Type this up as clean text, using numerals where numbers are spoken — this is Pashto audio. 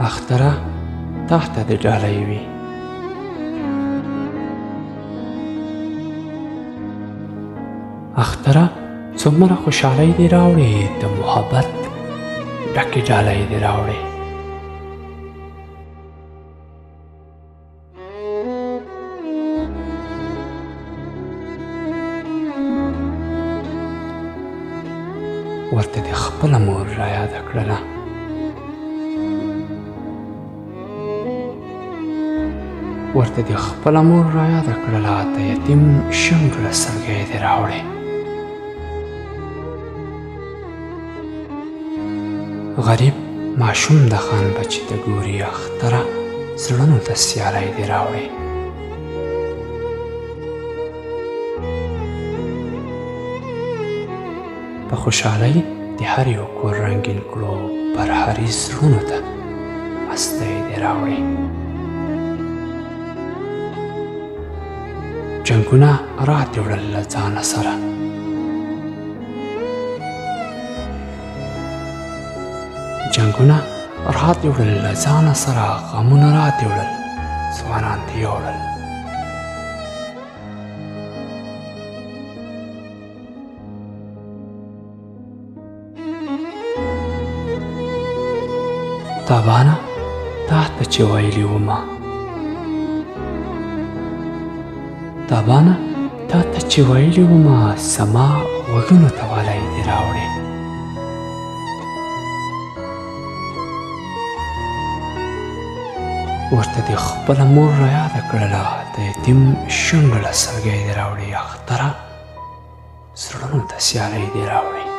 اختره تحت د ډالۍ وي. اختره څومره خوشحالۍ دې راوړې، د محبت ډکې ډالۍ دې راوړې. ورته دې خپله مور رایاده کړله. ورته دې خپله مور رایاده کړله، د یتیم شونډو سلګۍ دې راوړې. غریب ماشوم د خان بچي ته ګوري، اختره زړونو ته سیالۍ دې راوړې. په خوشحالۍ د هر یو کور رنګین کړو، پرهري زړونو ته مستۍ دې راوړې. جنګونه راتې وړل له ځانه سره، جنګونه راتې وړل له ځانه سره، غمونه راتې وړل ځوانان دې یوړل. تابانه تا ته چې ویلي ومه، تابانه تا ته چې ویلي ومه، زما غوږونو ته والی دې راوړې. ورته دې خپله مور رایاده کړله، د یتیم شونډو له سلګۍ دې راوړې. اختره زړونو ته سیالۍ دې راوړې.